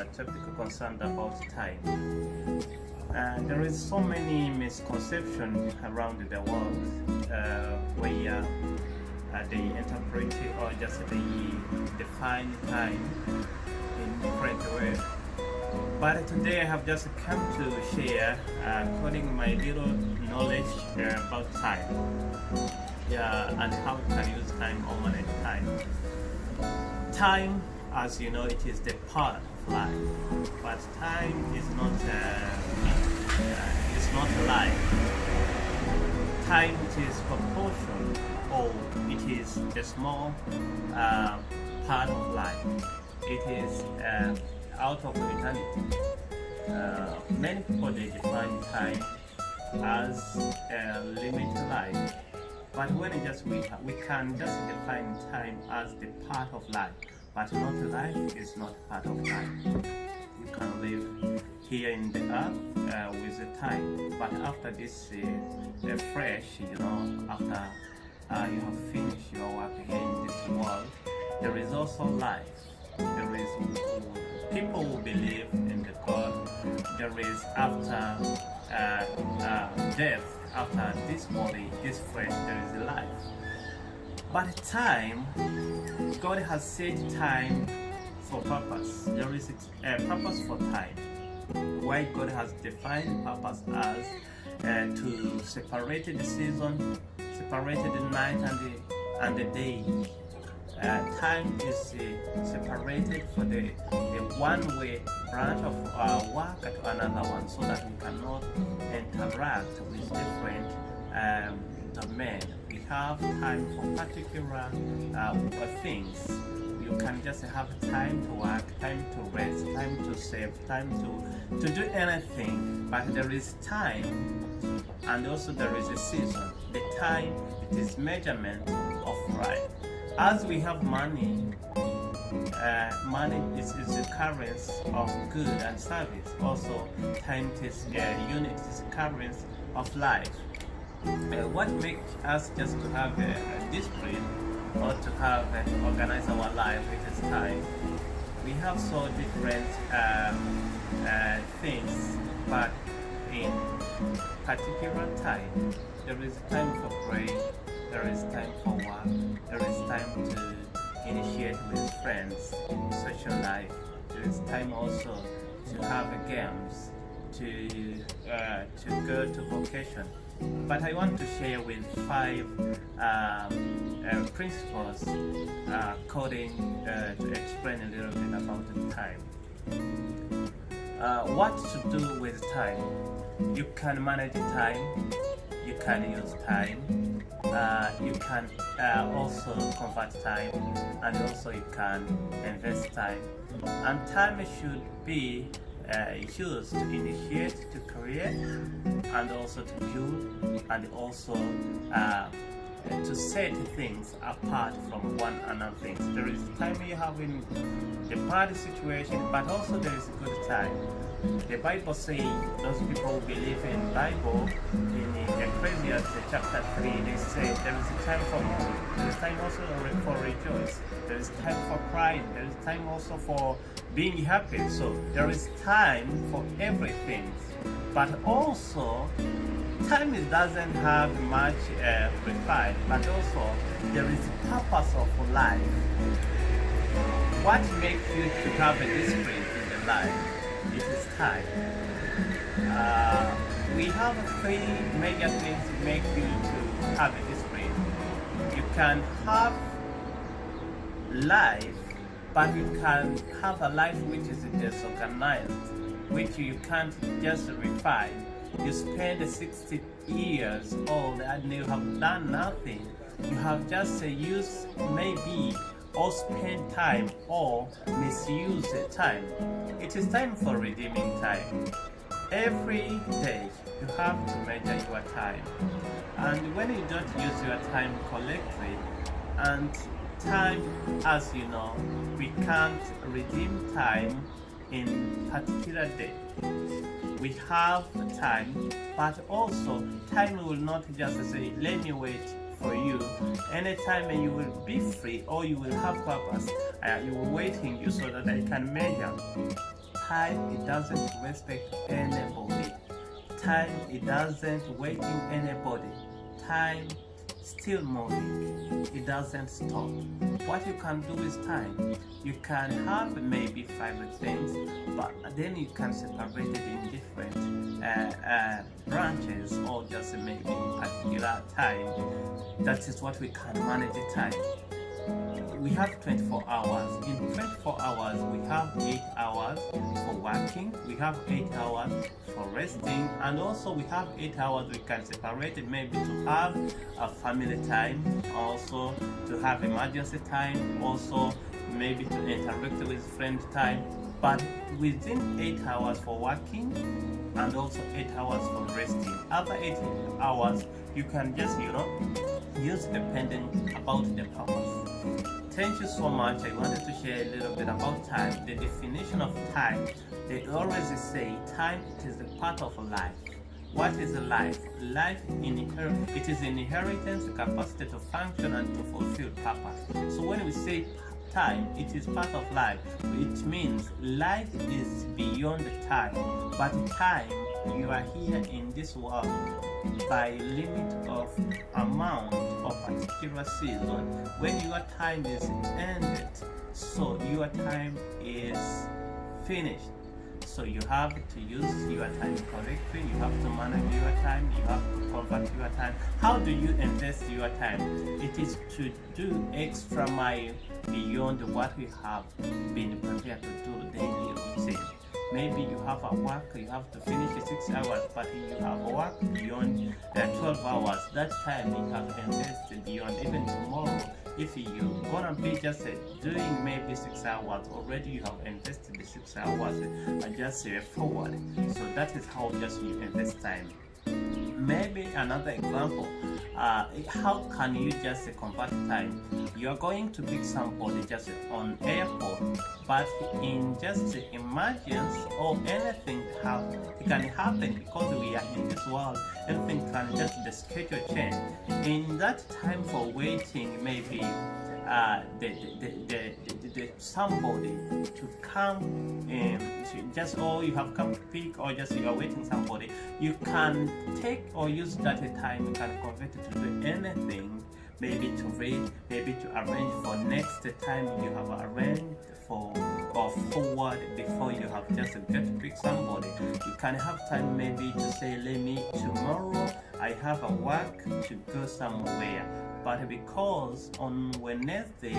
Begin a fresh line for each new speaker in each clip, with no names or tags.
topic concerned about time. There is so many misconceptions around the world where they interpret or just they define time in different ways. But today I have just come to share according my little knowledge about time, and how you can use time or manage time. Time, as you know, it is the part of life, but time is not life. Time, it is proportion, or it is a small part of life. It is out of eternity. Many people, they define time as limited life, but when we can just define time as the part of life, but not life is not part of life. You can live here in the earth with the time, but after this fresh, after you have finished your work here in this world, there is also life. There is people who believe in the God. There is after death, after this body, this flesh, there is life. But time, God has set time for purpose. There is a purpose for time. Why God has defined purpose as to separate the season, separate the night and the day. Time is separated for the one-way branch of work to another one, so that we cannot interact with different domains. We have time for particular things. You can just have time to work, time to rest, time to save, time to do anything. But there is time, and also there is a season. The time, it is measurement of life. As we have money, money is the currency of good and service. Also, time is unit, is the currency of life. What makes us just to have a discipline or to have organize our life with this time? We have so different things, but in particular time, there is time for praying. There is time for work. There is time to initiate with friends, social life. There is time also to have games, to go to vacation. But I want to share with 5 principles according to explain a little bit about the time. What to do with time? You can manage time. You can use time. You can also convert time, and also you can invest time. And time should be used to initiate, to create, and also to build, and also to set things apart from one another things. There is time you have in the bad situation, but also there is a good time. The Bible says, those people who believe in Bible, in Ecclesiastes chapter 3, they say there is a time for mourning, there is time also for rejoice, there is time for crying, there is time also for being happy. So there is time for everything. But also, time doesn't have much refined, but also there is a purpose of life. What makes you to have a discipline in the life? It is time. We have 3 major things to make you to have a discipline. You can have life, but you can have a life which is disorganized, which you can't just refine. You spend 60 years old and you have done nothing. You have just used maybe or spend time or misuse the time. It is time for redeeming time. Every day you have to measure your time, and when you don't use your time correctly, and time, as you know, we can't redeem time in particular day. We have time, but also time will not just say, let me wait for you. Anytime you will be free or you will have purpose, you will waiting you so that I can measure. time, it doesn't respect anybody. Time, it doesn't waiting anybody. Time still moving, it doesn't stop. What you can do with time, you can have maybe 5 things, but then you can separate it in different branches, or just maybe in particular time. That is what we can manage the time. We have 24 hours. In 24 hours, we have 8 hours for working, we have 8 hours for resting, and also we have 8 hours we can separate it maybe to have a family time, also to have emergency time, also maybe to interact with friend time. But within 8 hours for working and also 8 hours for resting, other 8 hours you can just use depending about the purpose. Thank you so much. I wanted to share a little bit about time. The definition of time, they always say time is a part of life. What is life? Life it is an inheritance, capacity to function and to fulfill purpose. So when we say time, it is part of life. It means life is beyond time, but time, you are here in this world by limit of amount of particular season. When your time is ended, so your time is finished. So you have to use your time correctly, you have to manage your time, you have to convert your time. How do you invest your time? It is to do extra mile beyond what we have been prepared to do daily routine. Maybe you have a work, you have to finish 6 hours, but you have work beyond 12 hours. That time you have invested beyond. Even tomorrow, if you're gonna be just doing maybe 6 hours, already you have invested the 6 hours and just forward. So that is how just you invest time. Maybe another example, how can you just convert time? You are going to pick somebody just on airport, but in just emergency or anything it can happen, because we are in this world, anything can just the schedule change. In that time for waiting, maybe somebody to come just, or you have come to pick, or just you are waiting somebody, you can take or use that time, you can convert it to do anything, maybe to read, maybe to arrange for next time you have arranged for or forward before you have just got to pick somebody. You can have time maybe to say, let me tomorrow I have a work to go somewhere, but because on Wednesday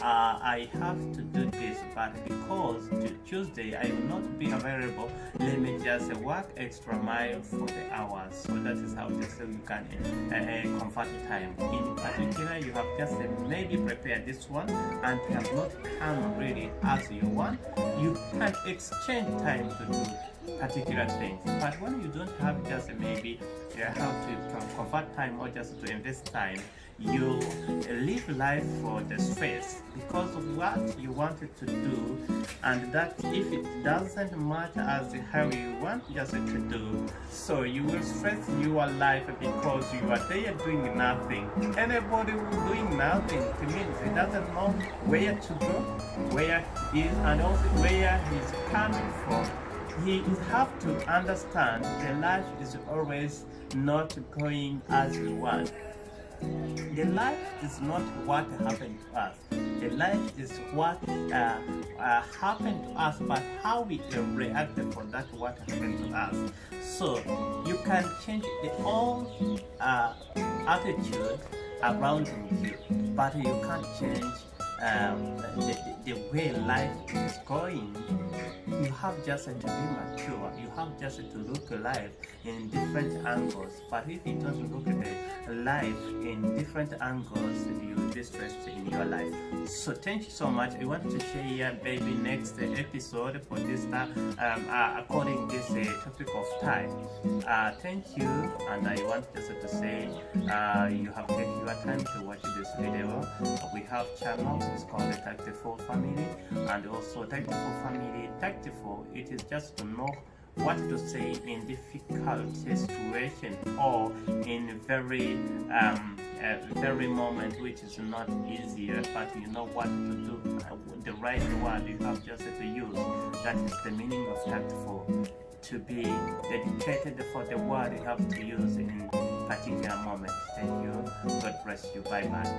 I have to do this, but because to Tuesday I will not be available, let me just work extra mile for the hours. So that is how just you can convert time. In particular, you have just maybe prepared this one and it has not come really as you want. You can exchange time to do particular things, but when you don't have just maybe how to convert time or just to invest time, you live life for the stress because of what you wanted to do, and that if it doesn't matter as how you want just to do, so you will stress your life because you are there doing nothing. Anybody who's doing nothing, it means he doesn't know where to go, where he is, and also where he's coming from. He have to understand the life is always not going as we want. The life is not what happened to us. The life is what happened to us, but how we react for that what happened to us. So you can change the whole attitude around you, but you can't change the way life is going. You have just to be mature. You have just to look at life in different angles. But if you don't look at the life in different angles, you will be stressed in your life. So thank you so much. I want to share maybe next episode for this according this topic of time. Thank you, and I want just to say you have taken your time to watch this video. We have channel, it's called the Tactful Family, and also Tactful Family. Tactful, it is just to know what to say in difficult situation or in very moment which is not easier, but you know what to do, the right word you have just to use. That is the meaning of tactful. To be dedicated for the word you have to use in particular moments. Thank you. God bless you. Bye bye.